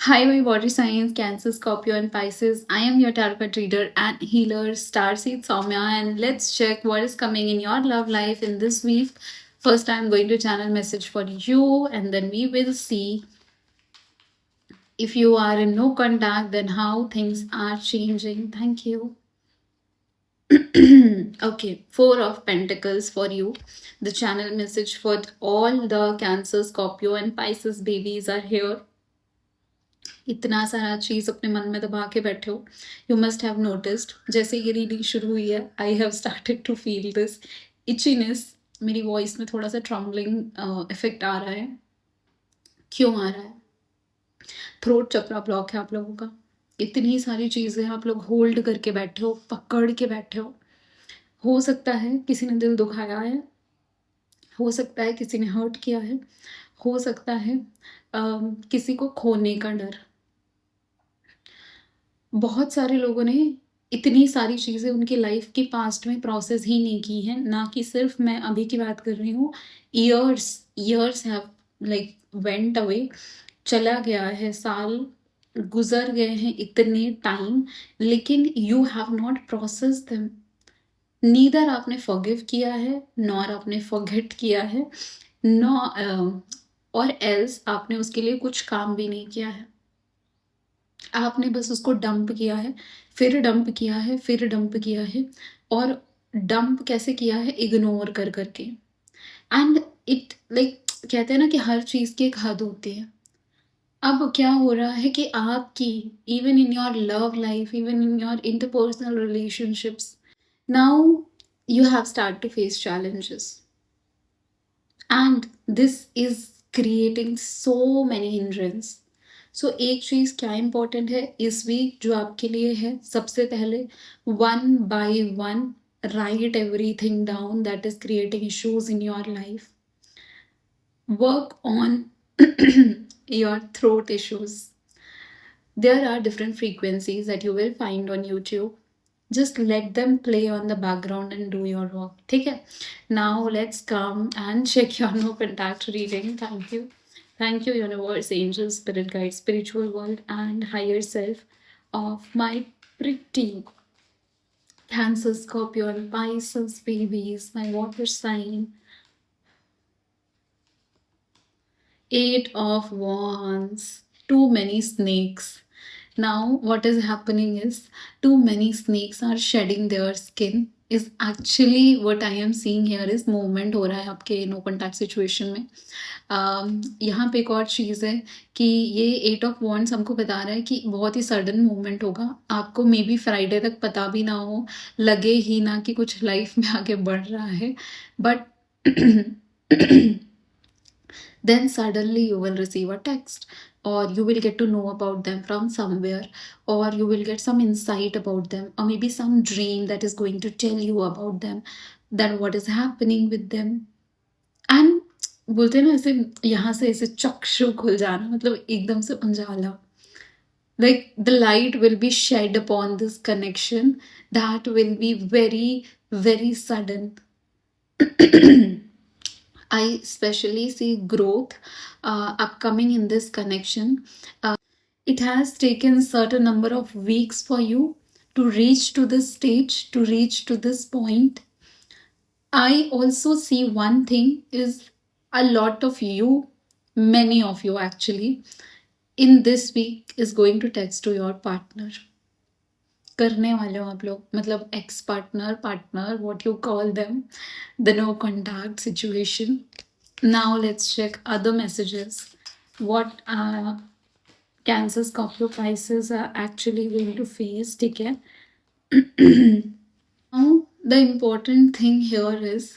Hi, my body signs, Cancer, Scorpio, and Pisces. I am your tarot reader and healer, Starseed Soumya, and let's check what is coming in your love life in this week. First, I'm going to channel message for you, and then we will see if you are in no contact, then how things are changing. Thank you. Okay, Four of Pentacles for you. The channel message for all the Cancer, Scorpio, and Pisces babies are here. इतना सारा चीज़ अपने मन में दबा के बैठे हो. You must have noticed जैसे ये रीडिंग शुरू हुई है, I have started to feel this itchiness. मेरी वॉइस में थोड़ा सा ट्रम्बलिंग इफेक्ट आ रहा है. क्यों आ रहा है? थ्रोट चक्रा ब्लॉक है आप लोगों का. इतनी सारी चीज़ें आप लोग होल्ड करके बैठे हो, पकड़ के बैठे हो सकता है किसी ने दिल दुखाया है, हो सकता है किसी ने हर्ट किया है, हो सकता है किसी को खोने का डर. बहुत सारे लोगों ने इतनी सारी चीज़ें उनकी लाइफ की पास्ट में प्रोसेस ही नहीं की हैं. ना कि सिर्फ मैं अभी की बात कर रही हूँ. Years have like went away. चला गया है, साल गुजर गए हैं, इतने टाइम, लेकिन you have not process them. Neither आपने फॉरगिव किया है, नॉर आपने फॉरगेट किया है, नॉ और एल्स आपने उसके लिए कुछ काम भी नहीं किया है. आपने बस उसको डंप किया है, फिर डंप किया है, फिर डंप किया है. और डंप कैसे किया है? इग्नोर कर करके. एंड इट लाइक कहते हैं ना कि हर चीज़ की एक हद होती है. अब क्या हो रहा है कि आपकी even in your love life, even in your interpersonal relationships, now you have started to face challenges, and this is creating so many hindrance. सो एक चीज़ क्या इम्पोर्टेंट है इस वीक जो आपके लिए है? सबसे पहले, one by one right everything down that is creating issues in your life. Work on your throat issues. There are different frequencies that you will find on YouTube. Just let them play on the background and do your work. ठीक है? Now let's come and check your no contact reading. Thank you. Thank you, universe, angels, spirit guides, spiritual world, and higher self of my pretty Cancer, Scorpio, and Pisces babies, my water sign. Eight of Wands. Too many snakes. Now, what is happening is too many snakes are shedding their skin. Is actually what I am seeing here is movement हो रहा है आपके no contact situation में. यहाँ पे एक और चीज़ है कि ये एट ऑफ वॉन्ड्स हमको बता रहा है कि बहुत ही सडन मूवमेंट होगा. आपको मे बी फ्राइडे तक पता भी ना हो, लगे ही ना कि कुछ लाइफ में आगे बढ़ रहा है, but then suddenly you will receive a text, or you will get to know about them from somewhere, or you will get some insight about them, or maybe some dream that is going to tell you about them, that what is happening with them. And बोलते हैं ना ऐसे यहाँ से ऐसे चक्षु खुल जाना, मतलब एकदम से उजाला. Like the light will be shed upon this connection that will be very, very sudden. I especially see growth upcoming in this connection. It has taken certain number of weeks for you to reach to this stage, to reach to this point. I also see one thing is a lot of you, many of you actually, in this week is going to text to your partner. करने वाले हो आप लोग, मतलब ex partner, partner, what you call them, the no contact situation. Now let's check other messages. What Cancer, Scorpio, Pisces are actually going to face. ठीक है? Now the important thing here is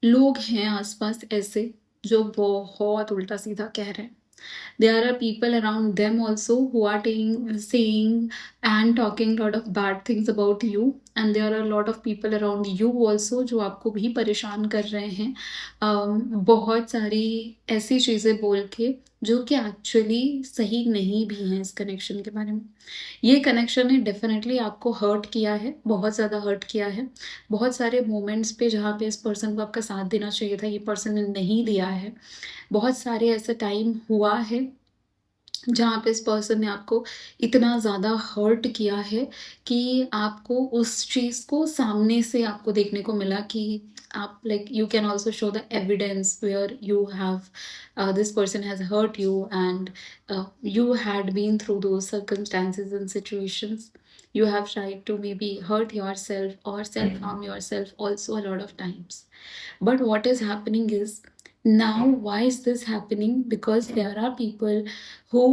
लोग हैं आसपास ऐसे जो बहुत उल्टा सीधा कह रहे हैं. There are people around them also who are saying and talking a lot of bad things about you, and there are a lot of people around you also जो आपको भी परेशान कर रहे हैं. बहुत सारी ऐसी चीज़ें बोल के जो कि एक्चुअली सही नहीं भी हैं इस कनेक्शन के बारे में. ये कनेक्शन ने डेफिनेटली आपको हर्ट किया है, बहुत ज़्यादा हर्ट किया है. बहुत सारे मोमेंट्स पे जहाँ पे इस पर्सन को आपका साथ देना चाहिए था, ये पर्सन ने नहीं दिया है. बहुत सारे ऐसा टाइम हुआ है जहाँ पे इस पर्सन ने आपको इतना ज़्यादा हर्ट किया है कि आपको उस चीज़ को सामने से आपको देखने को मिला कि आप like you can also show the evidence where you have this person has hurt you and you had been through those circumstances and situations. You have tried to maybe hurt yourself or self harm yourself also a lot of times. But what is happening is, now why is this happening? Because there are people who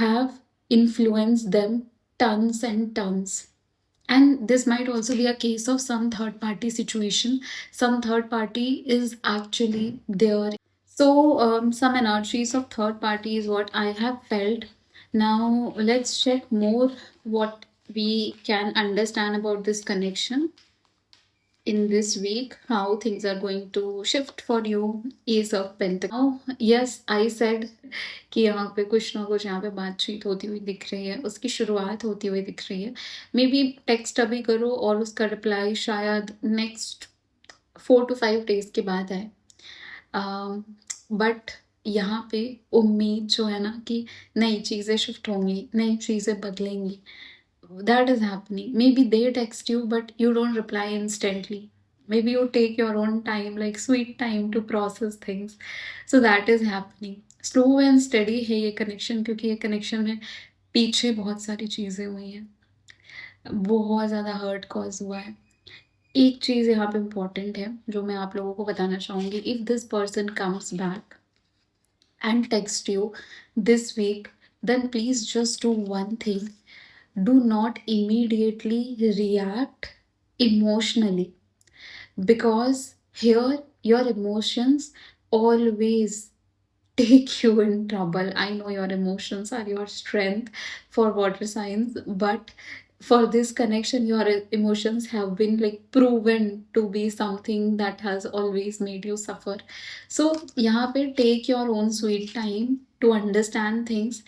have influenced them tons and tons. And this might also be a case of some third party situation. Some third party is actually there. So, some energies of third party is what I have felt. Now, let's check more what we can understand about this connection in this week, how things are going to shift for you. Ace of Pentacles. Now, yes, I said कि यहाँ पे कुछ ना कुछ यहाँ पे बातचीत होती हुई दिख रही है, उसकी शुरुआत होती हुई दिख रही है. मे बी टेक्स्ट अभी करो और उसका रिप्लाई शायद नेक्स्ट 4 to 5 days के बाद आए. बट यहाँ पे उम्मीद जो है ना कि नई चीज़ें शिफ्ट होंगी, नई चीज़ें बदलेंगी, that is happening. Maybe they text you, but you don't reply instantly. Maybe you take your own time, like sweet time to process things. So that is happening. Slow and steady है ये connection, क्योंकि ये connection में पीछे बहुत सारी चीज़ें हुई हैं, बहुत ज़्यादा हर्ट कॉज हुआ है. एक चीज़ यहाँ पे इम्पॉर्टेंट है जो मैं आप लोगों को बताना चाहूँगी. If this person comes back and text you this week, then please just do one thing. Do not immediately react emotionally, because here your emotions always take you in trouble. I know your emotions are your strength for water signs, but for this connection, your emotions have been like proven to be something that has always made you suffer. So यहाँ पे take your own sweet time to understand things,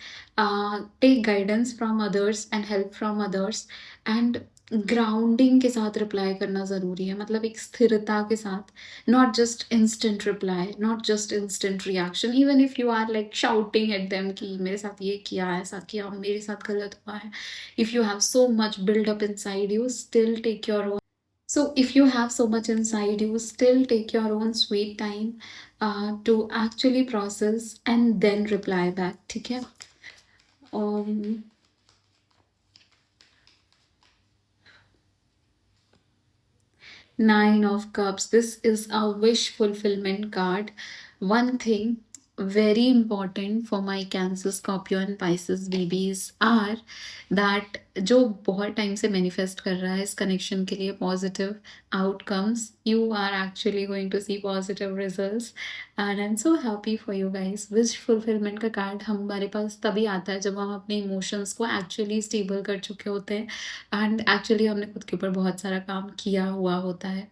take guidance from others and help from others, and grounding के साथ reply करना ज़रूरी है. मतलब एक स्थिरता के साथ, not just instant reply, not just instant reaction. Even if you are like shouting at them कि मेरे साथ ये किया, ऐसा किया, मेरे साथ गलत हुआ है. If you have so much build up inside you, still take your own. So if you have so much inside you, still take your own sweet time to actually process and then reply back. ठीक है? um, 9 of Cups. This is a wish fulfillment card. One thing very important for my Cancer, Scorpio and Pisces babies are that जो बहुत time से manifest कर रहा है इस connection के लिए positive outcomes, you are actually going to see positive results and I am so happy for you guys. Wish fulfilment का कार्ड हमारे पास तभी आता है जब हम अपने इमोशंस को एक्चुअली स्टेबल कर चुके होते हैं एंड एक्चुअली हमने खुद के ऊपर बहुत सारा काम किया हुआ होता है.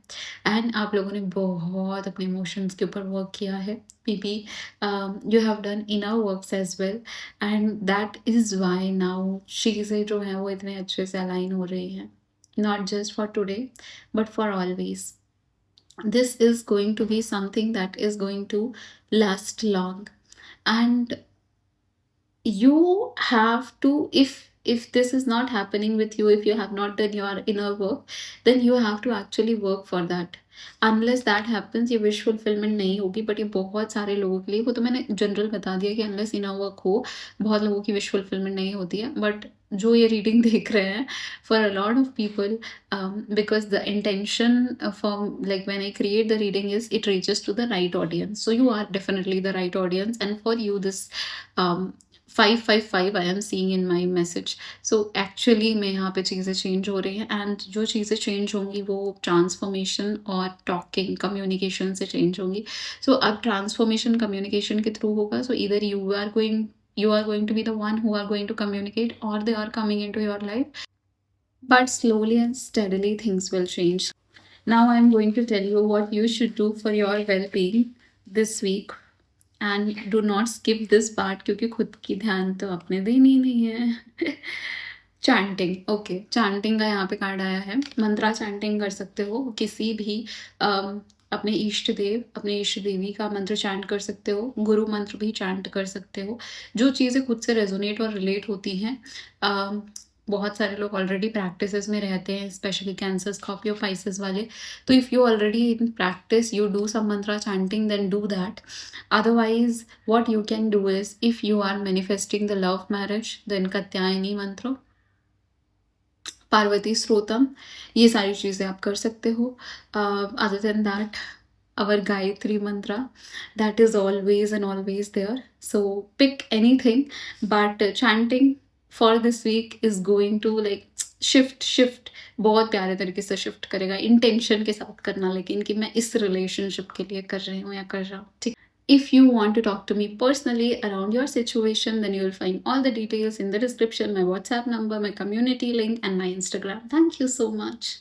एंड आप लोगों ने बहुत अपने इमोशंस के ऊपर वर्क किया है. maybe you have done inner works as well, and that is why now चीज़ें जो हैं वो इतने अच्छे से अलाइन हो रही हैं, not just for today but for always. This is going to be something that is going to last long, and you have to, if this is not happening with you, if you have not done your inner work, then you have to actually work for that. Unless that happens ये wish fulfilment नहीं होगी. But ये बहुत सारे लोगों के लिए, वो तो मैंने जनरल बता दिया कि अनलेस इनर वर्क हो, बहुत लोगों की विश फुलफिलमेंट नहीं होती है. बट जो ये रीडिंग देख रहे हैं, for a lot of people, because the intention for like when I create the reading is it reaches to the right audience. So you are definitely the right audience, and for you this 555 I am seeing in my message. So actually में यहाँ पे चीज़ें change हो रही हैं, and जो चीज़ें change होंगी वो ट्रांसफॉर्मेशन और टॉकिंग कम्युनिकेशन से चेंज होंगी. सो अब ट्रांसफॉर्मेशन कम्युनिकेशन के थ्रू होगा. सो इधर you are going to be the one who are going to communicate, or they are coming into your life. But slowly and steadily things will change. Now I'm going to tell you what you should do for your well-being this week. And do not skip this part, क्योंकि खुद की ध्यान तो आपने देनी नहीं है. Chanting. Okay, chanting का यहाँ पे कार्ड आया है. मंत्रा चैंटिंग कर सकते हो किसी भी अपने इष्ट देव, अपने इष्ट देवी का मंत्र चैंट कर सकते हो, गुरु मंत्र भी चैंट कर सकते हो। जो चीज़ें खुद से रेज़ोनेट और रिलेट होती हैं, बहुत सारे लोग ऑलरेडी प्रैक्टिसेस में रहते हैं, स्पेशली कैंसर, स्कॉर्पियो, पाइसेस वाले। तो if you already in practice, you do some mantra chanting, then do that. Otherwise what you can do is, if you are manifesting the love marriage, then Katyayani mantra, Parvati स्त्रोतम, ये सारी चीज़ें आप कर सकते हो। Other than that, our Gayatri mantra, that is always and always there. So pick anything, but chanting for this week is going to like shift बहुत प्यारे तरीके से शिफ्ट करेगा। इंटेंशन के साथ करना, लेकिन कि मैं इस रिलेशनशिप के लिए कर रही हूँ या कर रहा हूँ, ठीक। If you want to talk to me personally around your situation, then you will find all the details in the description, my WhatsApp number, my community link, and my Instagram. Thank you so much.